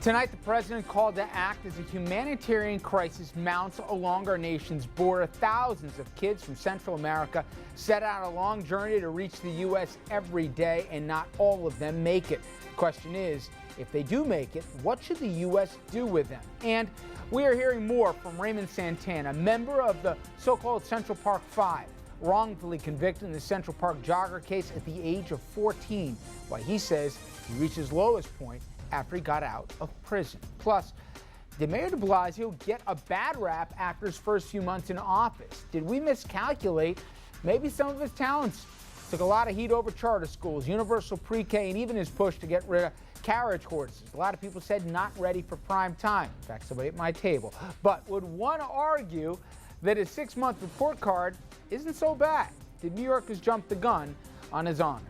Tonight, the president called to act as a humanitarian crisis mounts along our nation's border. Thousands of kids from Central America set out a long journey to reach the U.S. every day, and not all of them make it. The question is, if they do make it, what should the U.S. do with them? And we are hearing more from Raymond Santana, member of the so-called Central Park Five, wrongfully convicted in the Central Park jogger case at the age of 14. Why he says he reached his lowest point after he got out of prison. Plus, did Mayor de Blasio get a bad rap after his first few months in office? Did we miscalculate maybe some of his talents? Took a lot of heat over charter schools, universal pre-K, and even his push to get rid of carriage horses. A lot of people said not ready for prime time. In fact, somebody at my table. But would one argue that his 6-month report card isn't so bad? Did New Yorkers jump the gun on his honor?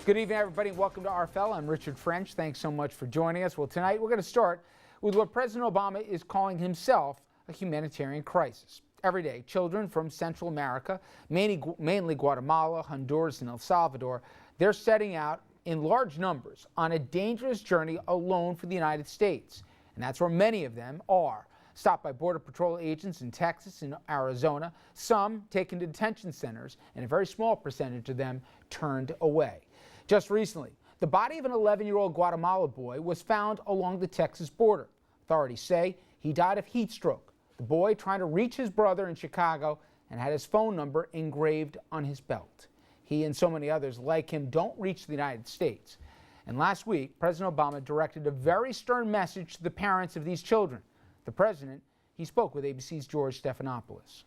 Good evening, everybody, and welcome to Our Fellow. I'm Richard French. Thanks so much for joining us. Well, tonight we're going to start with what President Obama is calling himself a humanitarian crisis. Every day, children from Central America, mainly Guatemala, Honduras, and El Salvador, they're setting out in large numbers on a dangerous journey alone for the United States. And that's where many of them are. Stopped by Border Patrol agents in Texas and Arizona, some taken to detention centers, and a very small percentage of them turned away. Just recently, the body of an 11-year-old Guatemala boy was found along the Texas border. Authorities say he died of heat stroke. The boy trying to reach his brother in Chicago and had his phone number engraved on his belt. He and so many others like him don't reach the United States. And last week, President Obama directed a very stern message to the parents of these children. The president, he spoke with ABC's George Stephanopoulos.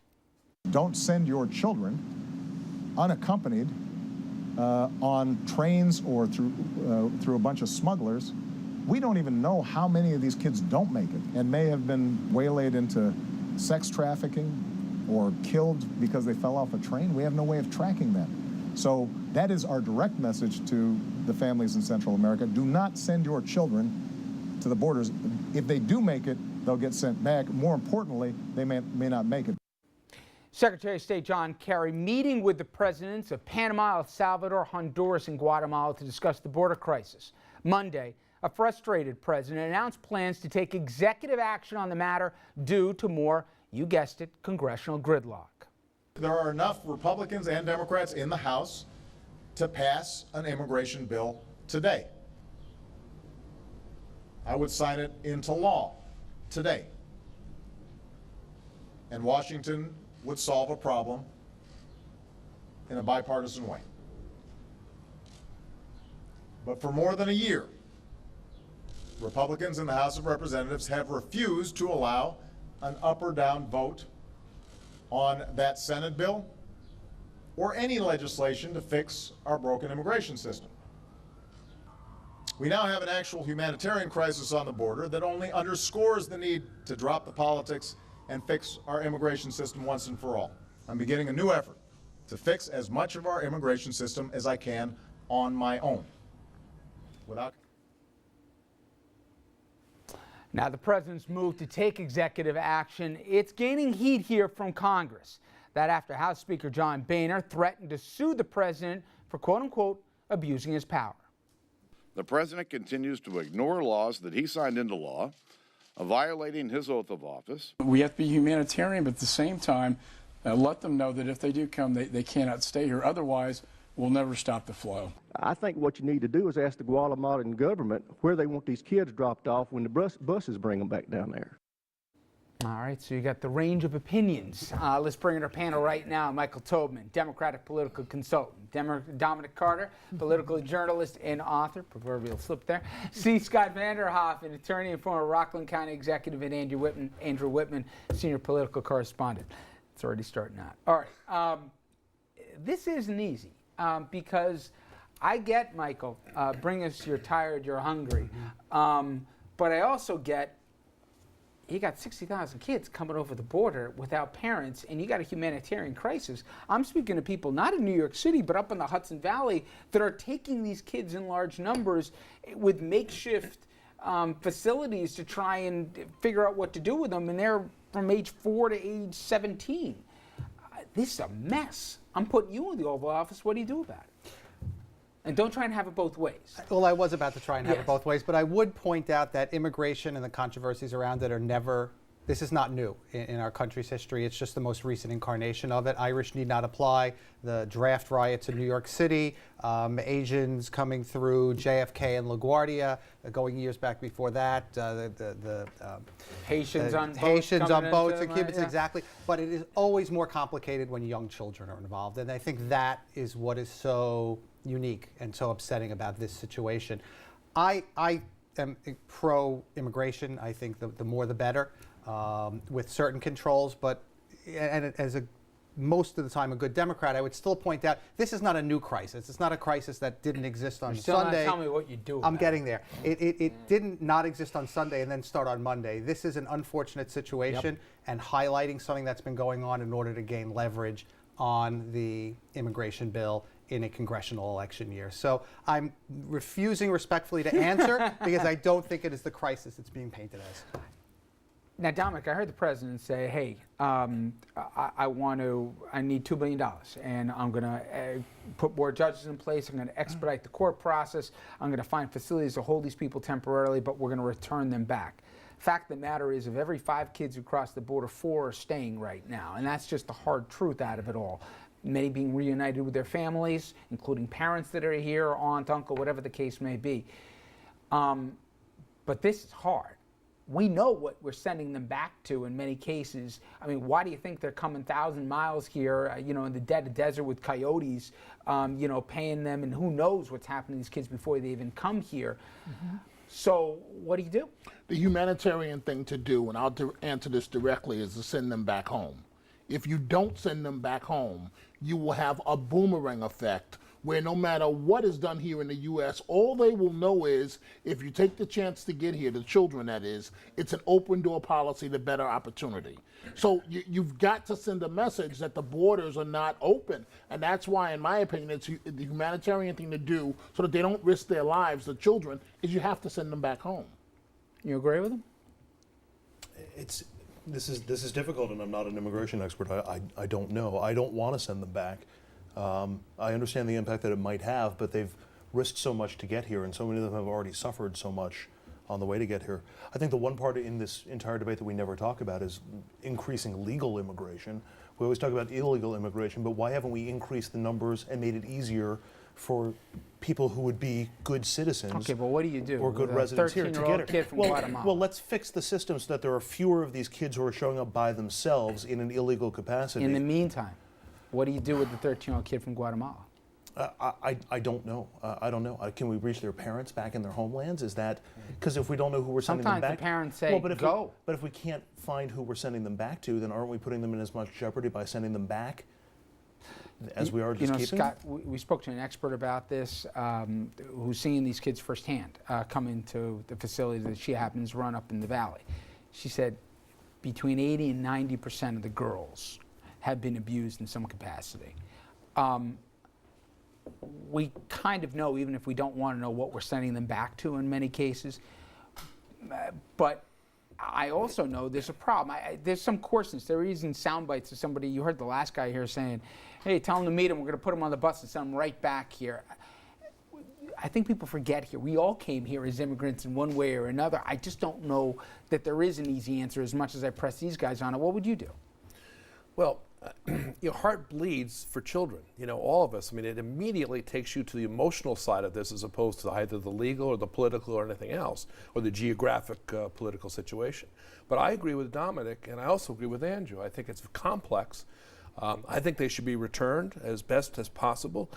Don't send your children unaccompanied on trains or through a bunch of smugglers. We don't even know how many of these kids don't make it and may have been waylaid into sex trafficking or killed because they fell off a train. We have no way of tracking them. So that is our direct message to the families in Central America. Do not send your children to the borders. If they do make it, they'll get sent back. More importantly, they may not make it. Secretary of State John Kerry meeting with the presidents of Panama, El Salvador, Honduras, and Guatemala to discuss the border crisis. Monday, a frustrated president announced plans to take executive action on the matter due to more, you guessed it, congressional gridlock. There are enough Republicans and Democrats in the House to pass an immigration bill today. I would sign it into law today. And Washington would solve a problem in a bipartisan way. But for more than a year, Republicans in the House of Representatives have refused to allow an up or down vote on that Senate bill or any legislation to fix our broken immigration system. We now have an actual humanitarian crisis on the border that only underscores the need to drop the politics and fix our immigration system once and for all. I'm beginning a new effort to fix as much of our immigration system as I can on my own. Now, the president's move to take executive action, it's gaining heat here from Congress. That after House Speaker John Boehner threatened to sue the president for, quote-unquote, abusing his power. The president continues to ignore laws that he signed into law, violating his oath of office. We have to be humanitarian, but at the same time, let them know that if they do come, they cannot stay here. Otherwise, we'll never stop the flow. I think what you need to do is ask the Guatemalan government where they want these kids dropped off when the buses bring them back down there. All right, so you got the range of opinions. Let's bring in our panel right now. Michael Tobman, Democratic political consultant. Dominic Carter, political journalist and author, proverbial slip there. C. Scott Vanderhoff, an attorney and former Rockland County executive, and Andrew Whitman, senior political correspondent. It's already starting out. All right, this isn't easy because I get, Michael, bring us, you're tired, you're hungry, but I also get you got 60,000 kids coming over the border without parents, and you got a humanitarian crisis. I'm speaking to people not in New York City, but up in the Hudson Valley that are taking these kids in large numbers with makeshift facilities to try and figure out what to do with them, and they're from age 4 to age 17. This is a mess. I'm putting you in the Oval Office. What do you do about it? And don't try and have it both ways. Well, I was about to try and have it both ways, but I would point out that immigration and the controversies around it are never, this is not new in our country's history. It's just the most recent incarnation of it. Irish need not apply. The draft riots in New York City, Asians coming through JFK and LaGuardia, going years back before that, Haitians on boats and Cubans, exactly. But it is always more complicated when young children are involved, and I think that is what is so unique and so upsetting about this situation. I am pro-immigration. I think the more the better, with certain controls, but as most of the time a good Democrat, I would still point out this is not a new crisis. It's not a crisis that didn't exist on Sunday. Tell me what you do. I'm getting there. It didn't not exist on Sunday and then start on Monday. This is an unfortunate situation and highlighting something that's been going on in order to gain leverage on the immigration bill in a congressional election year. So I'm refusing respectfully to answer because I don't think it is the crisis it's being painted as. Now, Dominic, I heard the president say, hey, I need $2 billion, and I'm going to put more judges in place. I'm going to expedite the court process. I'm going to find facilities to hold these people temporarily, but we're going to return them back. Fact of the matter is, of every 5 kids who cross the border, 4 are staying right now, and that's just the hard truth out of it all. Many being reunited with their families, including parents that are here, aunt, uncle, whatever the case may be. But this is hard. We know what we're sending them back to in many cases. I mean, why do you think they're coming 1,000 miles here, in the dead of desert with coyotes, paying them, and who knows what's happening to these kids before they even come here. So what do you do? The humanitarian thing to do, and I'll answer this directly, is to send them back home. If you don't send them back home, you will have a boomerang effect where no matter what is done here in the U.S., all they will know is if you take the chance to get here, the children that is, it's an open door policy to better opportunity. So you've got to send a message that the borders are not open. And that's why, in my opinion, it's the humanitarian thing to do so that they don't risk their lives, the children, is you have to send them back home. You agree with him? This is difficult, and I'm not an immigration expert. I don't know. I don't want to send them back. I understand the impact that it might have, but they've risked so much to get here, and so many of them have already suffered so much on the way to get here. I think the one part in this entire debate that we never talk about is increasing legal immigration. We always talk about illegal immigration, but why haven't we increased the numbers and made it easier for people who would be good citizens? Okay, but what do you do? Or good residents here to get it? Kid from Guatemala. Well, let's fix the system so that there are fewer of these kids who are showing up by themselves in an illegal capacity. In the meantime, what do you do with the 13-year-old kid from Guatemala? I don't know. I don't know. Can we reach their parents back in their homelands? Is that because if we don't know who we're sending them back? Sometimes the parents say, go. But if we can't find who we're sending them back to, then aren't we putting them in as much jeopardy by sending them back as we are just keeping Scott, we spoke to an expert about this who's seeing these kids firsthand come into the facility that she happens to run up in the valley. She said between 80 and 90% of the girls have been abused in some capacity. We kind of know, even if we don't want to know, what we're sending them back to in many cases. But I also know there's a problem. There's some coarseness. There are even sound bites of somebody. You heard the last guy here saying, hey, tell them to meet him. We're going to put him on the bus and send him right back here. I think people forget here. We all came here as immigrants in one way or another. I just don't know that there is an easy answer as much as I press these guys on it. What would you do? Well, your heart bleeds for children, all of us. I mean, it immediately takes you to the emotional side of this as opposed to either the legal or the political or anything else, or the geographic political situation. But I agree with Dominic, and I also agree with Andrew. I think it's complex. I think they should be returned as best as possible.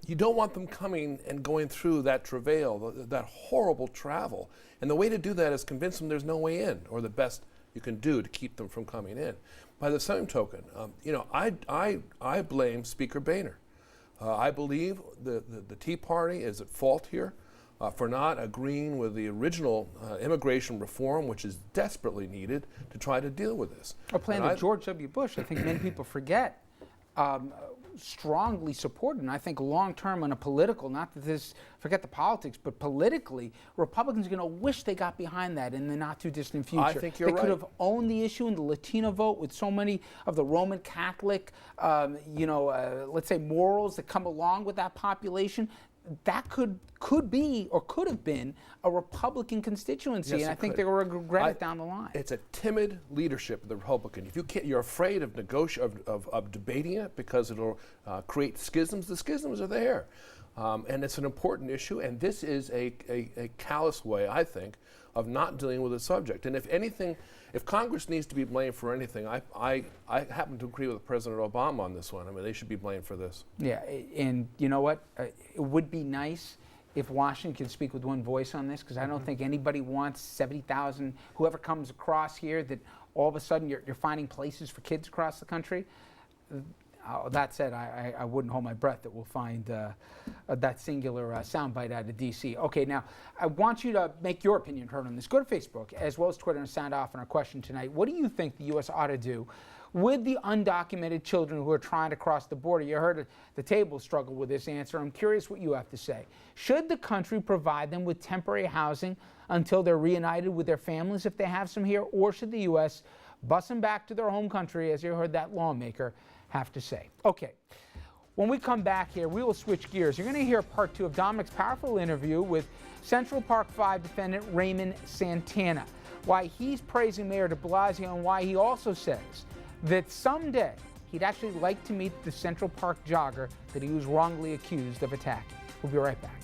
You don't want them coming and going through that travail, that horrible travel. And the way to do that is convince them there's no way in, or the best you can do to keep them from coming in. By the same token, I blame Speaker Boehner. I believe the Tea Party is at fault here for not agreeing with the original immigration reform, which is desperately needed to try to deal with this. A plan that George W. Bush, I think many people forget, strongly supported, and I think long-term on a political, not that this, forget the politics, but politically, Republicans are going to wish they got behind that in the not-too-distant future. I think you're right. They could have owned the issue in the Latino vote with so many of the Roman Catholic, let's say morals that come along with that population. that could be or could have been a Republican constituency, Yes, and I it think could. they're going to regret it down the line. It's a timid leadership of the Republican. If you can't, you're afraid of of debating it because it'll create schisms. The schisms are there, and it's an important issue. And this is a callous way, I think, of not dealing with the subject. And if anything, if Congress needs to be blamed for anything, I happen to agree with President Obama on this one. I mean, they should be blamed for this. Yeah, and you know what? It would be nice if Washington could speak with one voice on this, because I don't think anybody wants 70,000, whoever comes across here, that all of a sudden you're finding places for kids across the country. That said, I wouldn't hold my breath that we'll find that singular soundbite out of D.C. Okay, now, I want you to make your opinion heard on this. Go to Facebook, as well as Twitter, and sound off on our question tonight. What do you think the U.S. ought to do with the undocumented children who are trying to cross the border? You heard the table struggle with this answer. I'm curious what you have to say. Should the country provide them with temporary housing until they're reunited with their families if they have some here, or should the U.S. bus them back to their home country, as you heard that lawmaker have to say? Okay, when we come back here, we will switch gears. You're going to hear part 2 of Dominic's powerful interview with Central Park 5 defendant Raymond Santana, why he's praising Mayor de Blasio and why he also says that someday he'd actually like to meet the Central Park jogger that he was wrongly accused of attacking. We'll be right back.